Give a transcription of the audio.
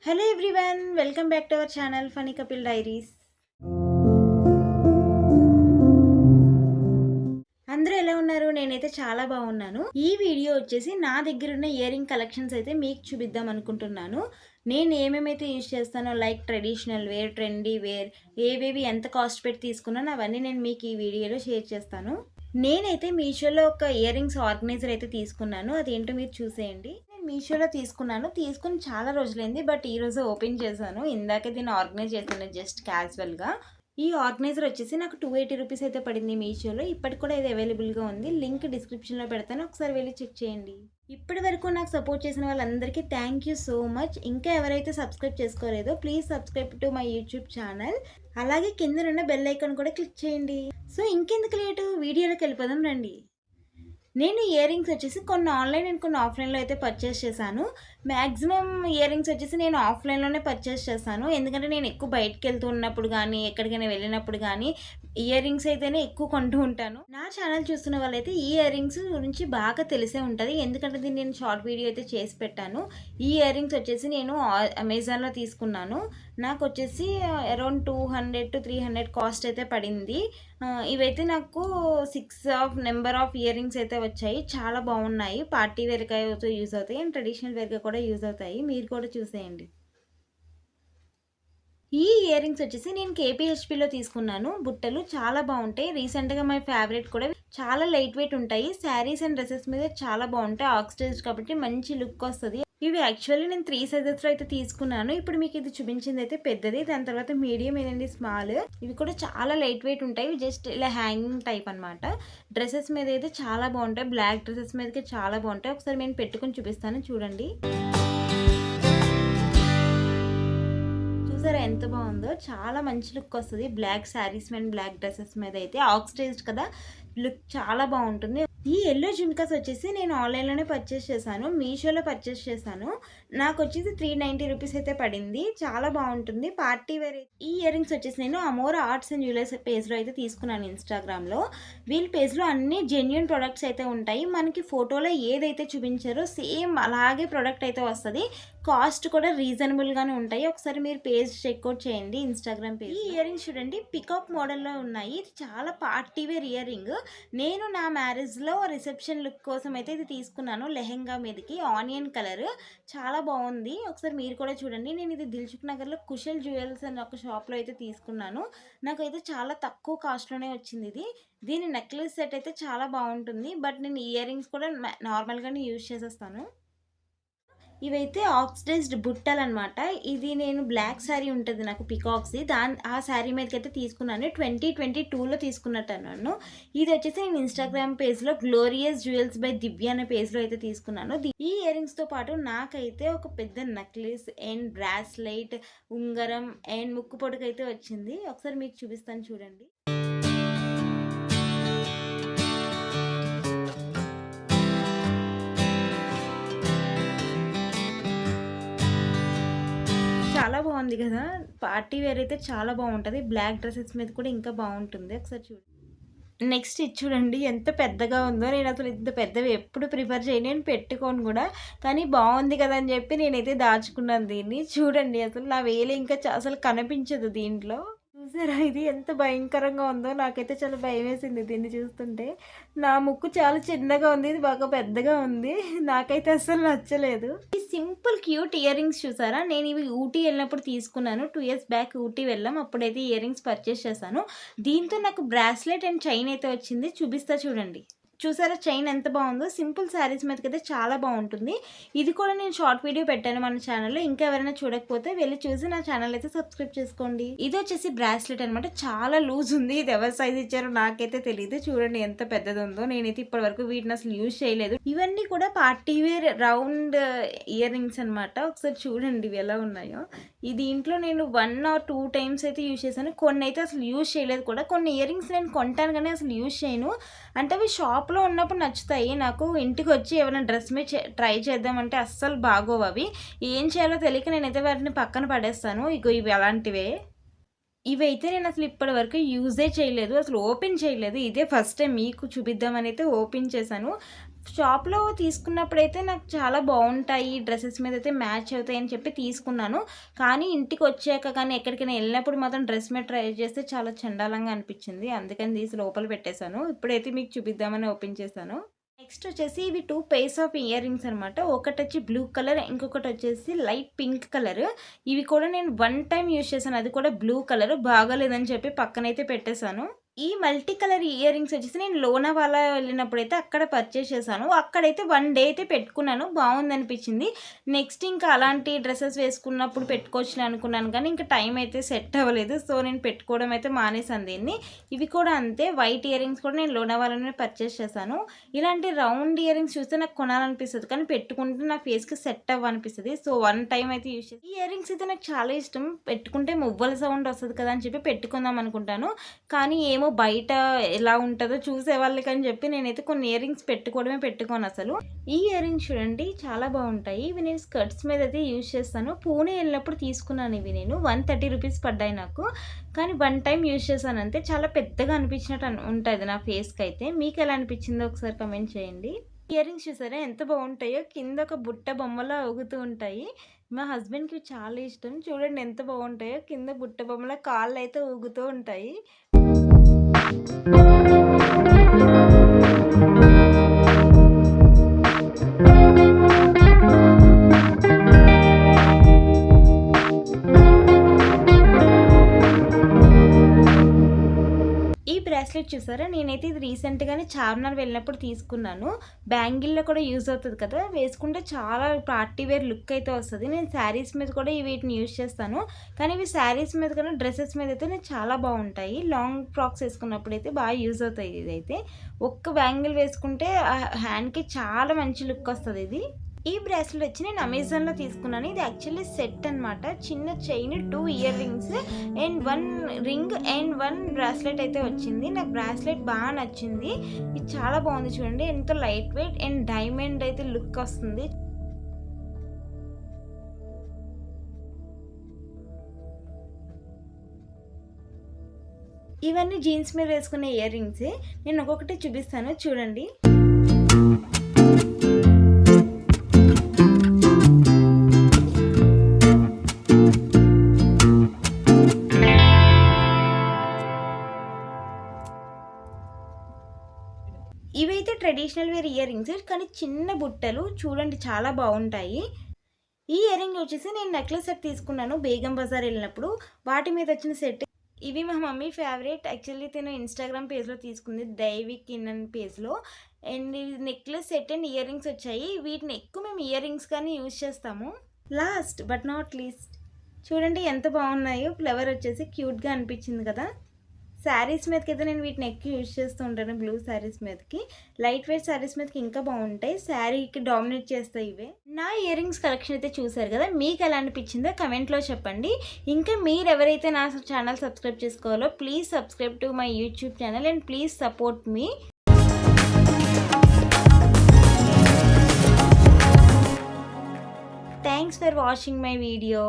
Hello everyone, welcome back to our channel funny Kapil diaries. అందరూ ఎలా ఉన్నారు? నేనైతే చాలా బాగున్నాను. ఈ వీడియో వచ్చేసి నా దగ్గర ఉన్న ఇయర్ రింగ్ కలెక్షన్స్ అయితే మీకు చూపిద్దాం అనుకుంటున్నాను. నేను ఏమేమైతే యూజ్ చేస్తానో like traditional wear, trendy wear, ఏవేవి ఎంత కాస్ట్ పెట్టి తీసుకున్నాను అవన్నీ నేను మీకు ఈ వీడియోలో షేర్ చేస్తాను. నేనైతే మీషోలో ఒక ఇయర్ రింగ్స్ ఆర్గనైజర్ అయితే తీసుకున్నాను. అదేంటో మీరు చూసేయండి. నేను మీషోలో తీసుకుని చాలా రోజులైంది, బట్ ఈరోజు ఓపెన్ చేశాను. ఇందాకే దీన్ని ఆర్గనైజ్ చేశాను జస్ట్ క్యాజువల్గా. ఈ ఆర్గనైజర్ వచ్చేసి నాకు 280 రూపీస్ అయితే పడింది మీషోలో. ఇప్పటికి కూడా ఇది అవైలబుల్గా ఉంది. లింక్ డిస్క్రిప్షన్లో పెడతాను, ఒకసారి వెళ్ళి చెక్ చేయండి. ఇప్పటి వరకు నాకు సపోర్ట్ చేసిన వాళ్ళందరికీ థ్యాంక్ యూ సో మచ్. ఇంకా ఎవరైతే సబ్స్క్రైబ్ చేసుకోలేదో please subscribe to my YouTube channel. అలాగే కిందనున్న బెల్ ఐకాన్ కూడా క్లిక్ చేయండి. సో ఇంకెందుకు లేటు, వీడియోలోకి వెళ్ళిపోదాం రండి. నేను ఇయర్ రింగ్స్ వచ్చేసి కొన్ని ఆన్లైన్ అండ్ కొన్ని ఆఫ్లైన్లో అయితే పర్చేస్ చేశాను. మ్యాక్సిమం ఇయర్ రింగ్స్ వచ్చేసి నేను ఆఫ్లైన్లోనే పర్చేస్ చేస్తాను. ఎందుకంటే నేను ఎక్కువ బయటకు వెళ్తూ ఉన్నప్పుడు కానీ ఎక్కడికైనా వెళ్ళినప్పుడు కానీ ఇయర్ రింగ్స్ అయితేనే ఎక్కువ కొంటూ ఉంటాను. నా ఛానల్ చూస్తున్న వాళ్ళైతే ఈ ఇయర్ రింగ్స్ గురించి బాగా తెలిసే ఉంటుంది, ఎందుకంటే దీన్ని నేను షార్ట్ వీడియో అయితే చేసి పెట్టాను. ఈ ఇయర్ రింగ్స్ వచ్చేసి నేను అమెజాన్లో తీసుకున్నాను. నాకు వచ్చేసి అరౌండ్ 200 to 300 కాస్ట్ అయితే పడింది. ఇవైతే నాకు 6 నెంబర్ ఆఫ్ ఇయర్ రింగ్స్ అయితే వచ్చాయి. చాలా బాగున్నాయి. పార్టీ వేర్గా అయితే యూజ్ అవుతాయి అండ్ ట్రెడిషనల్ వేర్గా కూడా యూజ్ అవుతాయి. మీరు కూడా చూసేయండి. ఈ ఇయర్ రింగ్స్ వచ్చేసి నేను కేపీహెచ్పిలో తీసుకున్నాను. బుట్టలు చాలా బాగుంటాయి. రీసెంట్గా మై ఫేవరెట్ కూడా. చాలా లైట్ వెయిట్ ఉంటాయి. శారీస్ అండ్ డ్రెస్సెస్ మీద చాలా బాగుంటాయి. ఆక్సిడైజ్ కాబట్టి మంచి లుక్ వస్తుంది. ఇవి యాక్చువల్లీ నేను 3 సైజెస్లో అయితే తీసుకున్నాను. ఇప్పుడు మీకు ఇది చూపించింది అయితే పెద్దది, దాని తర్వాత మీడియం ఏదండి స్మాల్. ఇవి కూడా చాలా లైట్ వెయిట్ ఉంటాయి. జస్ట్ ఇలా హ్యాంగింగ్ టైప్ అనమాట. డ్రెస్సెస్ మీద అయితే చాలా బాగుంటాయి. బ్లాక్ డ్రెస్సెస్ మీదకి చాలా బాగుంటాయి. ఒకసారి నేను పెట్టుకుని చూపిస్తాను, చూడండి. చూసారా ఎంత బాగుందో? చాలా మంచి లుక్ వస్తుంది black saris and black dresses మీద అయితే. ఆక్సిడైజ్డ్ కదా, లుక్ చాలా బాగుంటుంది. ఈ ఎల్లో జుమ్కాస్ వచ్చేసి నేను ఆన్లైన్లోనే పర్చేస్ చేశాను. మీషోలో పర్చేస్ చేశాను. నాకు వచ్చేసి 390 రూపీస్ అయితే పడింది. చాలా బాగుంటుంది పార్టీ వేర్. ఈ ఇయర్ రింగ్స్ వచ్చేసి నేను అమోరా ఆర్ట్స్ అండ్ జ్యువెలర్స్ పేజ్లో అయితే తీసుకున్నాను, ఇన్స్టాగ్రామ్లో. వీళ్ళ పేజ్లో అన్ని జెన్యున్ ప్రొడక్ట్స్ అయితే ఉంటాయి. మనకి ఫోటోలో ఏదైతే చూపించారో సేమ్ అలాగే ప్రొడక్ట్ అయితే వస్తుంది. కాస్ట్ కూడా రీజనబుల్గానే ఉంటాయి. ఒకసారి మీరు పేజ్ చెక్అవుట్ చేయండి, ఇన్స్టాగ్రామ్ పేజ్. ఈ ఇయర్ రింగ్స్ చూడండి, పికాక్ మోడల్లో ఉన్నాయి. ఇది చాలా పార్టీ వేర్ ఇయర్ రింగ్. నేను నా మ్యారేజ్లో రిసెప్షన్ లుక్ కోసం అయితే ఇది తీసుకున్నాను. లెహెంగా మీదకి ఆనియన్ కలర్ చాలా బాగుంది. ఒకసారి మీరు కూడా చూడండి. నేను ఇది దిల్సుఖ్ నగర్లో కుశల్ జ్యువెల్స్ అనే ఒక షాప్లో అయితే తీసుకున్నాను. నాకైతే చాలా తక్కువ కాస్ట్లోనే వచ్చింది ఇది. దీని నెక్లెస్ సెట్ అయితే చాలా బాగుంటుంది, బట్ నేను ఇయర్ రింగ్స్ కూడా నార్మల్గానే యూజ్ చేసేస్తాను. ఇవైతే ఆక్సిడైజ్డ్ బుట్టలు అనమాట. ఇది నేను బ్లాక్ శారీ ఉంటుంది నాకు పికాక్స్ది, ఆ శారీ మీదకి అయితే తీసుకున్నాను. 2022లో తీసుకున్నట్టున్నాను. ఇది వచ్చేసి నేను ఇన్స్టాగ్రామ్ పేజ్లో గ్లోరియస్ జ్యువెల్స్ బై దివ్య అనే పేజ్లో అయితే తీసుకున్నాను. ఈ ఇయర్ రింగ్స్తో పాటు నాకైతే ఒక పెద్ద నెక్లెస్ అండ్ బ్రాస్లైట్, ఉంగరం అండ్ ముక్కు పొడుగు అయితే వచ్చింది. ఒకసారి మీకు చూపిస్తాను, చూడండి. చాలా బాగుంది కదా, పార్టీ వేర్ అయితే చాలా బాగుంటుంది. బ్లాక్ డ్రెస్సెస్ మీద కూడా ఇంకా బాగుంటుంది. ఒకసారి చూడండి. నెక్స్ట్ ఇది చూడండి ఎంత పెద్దగా ఉందో. నేను అసలు ఇంత పెద్దవి ఎప్పుడు ప్రిఫర్ చేయను, నేను పెట్టుకోను కూడా. కానీ బాగుంది కదా అని చెప్పి నేనైతే దాచుకున్నాను దీన్ని. చూడండి అసలు నా వేలు ఇంకా అసలు కనిపించదు దీంట్లో. చూసారా ఇది ఎంత భయంకరంగా ఉందో? నాకైతే చాలా భయం వేసింది దీన్ని చూస్తుంటే. నా ముక్కు చాలా చిన్నగా ఉంది, ఇది బాగా పెద్దగా ఉంది. నాకైతే అస్సలు నచ్చలేదు. ఈ సింపుల్ క్యూట్ ఇయర్ రింగ్స్ చూసారా? నేను ఇవి ఊటీ వెళ్ళినప్పుడు తీసుకున్నాను. 2 years బ్యాక్ ఊటీ వెళ్ళాం, అప్పుడైతే ఇయర్ రింగ్స్ పర్చేస్ చేశాను. దీంతో నాకు బ్రాస్లెట్ అండ్ చైన్ అయితే వచ్చింది. చూపిస్తా చూడండి. చూసారా చైన్ ఎంత బాగుందో? సింపుల్ శారీస్ మీదకైతే చాలా బాగుంటుంది. ఇది కూడా నేను షార్ట్ వీడియో పెట్టాను మన ఛానల్లో. ఇంకా ఎవరైనా చూడకపోతే వెళ్ళి చూసి నా ఛానల్ అయితే సబ్స్క్రైబ్ చేసుకోండి. ఇది వచ్చేసి బ్రాస్లెట్ అనమాట. చాలా లూజ్ ఉంది. ఇది ఎవరు సైజ్ ఇచ్చారో నాకైతే తెలియదు. చూడండి ఎంత పెద్దది ఉందో. నేనైతే ఇప్పటి వరకు వీటిని అసలు యూజ్ చేయలేదు. ఇవన్నీ కూడా party wear round ear rings అనమాట. ఒకసారి చూడండి ఇవి ఎలా ఉన్నాయో. దీంట్లో నేను 1 or 2 times అయితే యూజ్ చేశాను. కొన్ని అయితే అసలు యూజ్ చేయలేదు కూడా. కొన్ని ఇయర్ రింగ్స్ నేను కొంటాను కానీ అసలు యూజ్ చేయను. అంటే అవి షాప్లో ఉన్నప్పుడు నచ్చుతాయి నాకు. ఇంటికి వచ్చి ఏమైనా డ్రెస్ మీద ట్రై చేద్దామంటే అస్సలు బాగోవు అవి. ఏం చేయాలో తెలియక నేనైతే వాటిని పక్కన పడేస్తాను. ఇవి అలాంటివే. ఇవైతే నేను అసలు ఇప్పటి వరకు యూజే చేయలేదు, అసలు ఓపెన్ చేయలేదు. ఇదే ఫస్ట్ టైం మీకు చూపిద్దామని అయితే ఓపెన్ చేశాను. షాప్‌లో తీసుకున్నప్పుడైతే నాకు చాలా బావుంటాయి. డ్రెసెస్ మీదయితే మ్యాచ్ అవుతాయని చెప్పి తీసుకున్నాను. కానీ ఇంటికొచ్చాక కానీ ఎక్కడికైనా ఎళ్ళినప్పుడు మాత్రం డ్రెస్ మీద ట్రై చేస్తే చాలా చెండాలంగా అనిపిచ్చింది. అందుకని తీసి లోపల పెట్టేశాను. ఇప్పుడైతే మీకు చూపిద్దామని ఓపెన్ చేశాను. నెక్స్ట్ వచ్చేసి ఇవి 2 పెయిర్స్ ఆఫ్ ఇయర్ రింగ్స్ అనమాట. ఒకటొచ్చి బ్లూ కలర్, ఇంకొకటొచ్చేసి లైట్ పింక్ కలర్. ఇవి కూడా నేను 1 టైమ్ యూజ్ చేశాను. అది కూడా బ్లూ కలర్. బాగాలేదని చెప్పి పక్కనైతే పెట్టేశాను. ఈ మల్టీ కలర్ ఇయర్ రింగ్స్ వచ్చేసి నేను లోనావాలా వెళ్ళినప్పుడైతే అక్కడ పర్చేస్ చేశాను. అక్కడైతే 1 డే అయితే పెట్టుకున్నాను. బావుందనిపించింది. నెక్స్ట్ ఇంకా అలాంటి డ్రెసెస్ వేసుకున్నప్పుడు పెట్టుకోవచ్చులే అనుకున్నాను కానీ ఇంకా టైం అయితే సెట్ అవ్వలేదు. సో నేను పెట్టుకోవడం అయితే మానేశాను దీన్ని. ఇవి కూడా అంతే. వైట్ ఇయర్ రింగ్స్ కూడా నేను లోనావాలాలోనే పర్చేస్ చేశాను. ఇలాంటి రౌండ్ ఇయర్ రింగ్స్ చూస్తే నాకు కొనాలనిపిస్తది. కానీ పెట్టుకుంటే నా ఫేస్‌కి సెట్ అవ్వనిపిస్తది. సో 1 టైమ్ అయితే యూజ్ చేశాను. ఈ ఇయర్ రింగ్స్ అయితే నాకు చాలా ఇష్టం. పెట్టుకుంటే మువ్వల సౌండ్ వస్తది కదా అని చెప్పి పెట్టుకుందాం అనుకుంటాను. కానీ ఏమో బయట ఎలా ఉంటదో చూసేవాళ్ళకని చెప్పి నేనైతే కొన్ని ఇయర్ రింగ్స్ పెట్టుకోను అసలు. ఈ ఇయర్ రింగ్స్ చూడండి చాలా బావుంటాయి. ఇవి నేను స్కర్ట్స్ మీద అయితే యూజ్ చేస్తాను. పూణే వెళ్ళినప్పుడు తీసుకున్నాను ఇవి నేను. 130 రూపీస్ పడ్డాయి నాకు. కానీ 1 టైమ్ యూజ్ చేశాను అంతే. చాలా పెద్దగా అనిపించినట్టు ఉంటది నా ఫేస్‌కి అయితే. మీకు ఎలా అనిపించిందో ఒకసారి కామెంట్ చేయండి. ఇయర్ రింగ్స్ చూసారా ఎంత బావుంటాయో. కింద ఒక బుట్ట బొమ్మలా ఊగుతూ ఉంటాయి. మా హస్బెండ్‌కి చాలా ఇష్టం. చూడండి ఎంత బావుంటాయో. కింద బుట్ట బొమ్మల కాళ్ళైతే ఊగుతూ ఉంటాయి. ఈ బ్రాస్లెట్ చూసారా నేనైతే ఇది రీసెంట్‌గానే చార్మినార్ వెళ్ళినప్పుడు తీసుకున్నాను. బ్యాంగిల్‌లో కూడా యూజ్ అవుతది కదా! వేసుకుంటే చాలా పార్టీ వేర్ లుక్ అయితే వస్తది. నేను శారీస్ మీద కూడా వీటిని యూజ్ చేస్తాను. కానీ ఇవి శారీస్ మీద కన్నా డ్రెసెస్ మీద అయితే చాలా బావుంటాయి. లాంగ్ ఫ్రాక్స్ వేసుకున్నప్పుడైతే బాగా యూజ్ అవుతాయి ఇదైతే. ఒక్క బ్యాంగిల్ వేసుకుంటే హ్యాండ్‌కి చాలా మంచి లుక్ వస్తది ఇది. ఈ బ్రాస్లెట్ వచ్చి నేను అమెజాన్‌లో తీసుకున్నాను. ఇది యాక్చువల్లీ సెట్ అనమాట. చిన్న chain, 2 ear rings and 1 ring and 1 bracelet అయితే వచ్చింది. నాకు బ్రాస్లెట్ బాగా నచ్చింది. ఇది చాలా బాగుంది చూడండి. ఎంతో లైట్ వెయిట్ అండ్ డైమండ్ అయితే లుక్ వస్తుంది. ఇవన్నీ జీన్స్ మీద వేసుకునే ఇయర్ రింగ్సే. నేను ఒక్కొక్కటి చూపిస్తాను చూడండి. ఇవైతే ట్రెడిషనల్ వేర్ ఇయర్ రింగ్స్ కానీ చిన్న బుట్టలు చూడండి చాలా బాగుంటాయి. ఈ ఇయర్ రింగ్ వచ్చేసి నేను నెక్లెస్ సెట్ తీసుకున్నాను బేగం బజార్ వెళ్ళినప్పుడు. వాటి మీద వచ్చిన సెట్ ఇవి మా మమ్మీ ఫేవరెట్. యాక్చువల్లీ తను ఇన్స్టాగ్రామ్ పేజ్లో తీసుకుంది, దైవి కిన్నన్ పేజ్లో. And necklace set and ear rings వచ్చాయి. వీటిని ఎక్కువ మేము ఇయర్ రింగ్స్ కానీ యూజ్ చేస్తాము. లాస్ట్ బట్ నాట్ లీస్ట్ చూడండి ఎంత బాగున్నాయో. ఫ్లవర్ వచ్చేసి క్యూట్గా అనిపించింది కదా. శారీస్ మీదకి అయితే నేను వీటిని ఎక్కువ యూజ్ చేస్తూ ఉంటాను. బ్లూ శారీస్ మీదకి, లైట్ వెయిట్ శారీస్ మీదకి ఇంకా బాగుంటాయి. శారీకి డామినేట్ చేస్తాయి ఇవే. నా ఇయర్ రింగ్స్ కలెక్షన్ అయితే చూసారు కదా. మీకు ఎలా అనిపించిందో కమెంట్లో చెప్పండి. ఇంకా మీరు ఎవరైతే నా ఛానల్ సబ్స్క్రైబ్ చేసుకోవాలో please subscribe to my YouTube channel and please support me. Thanks for watching my video.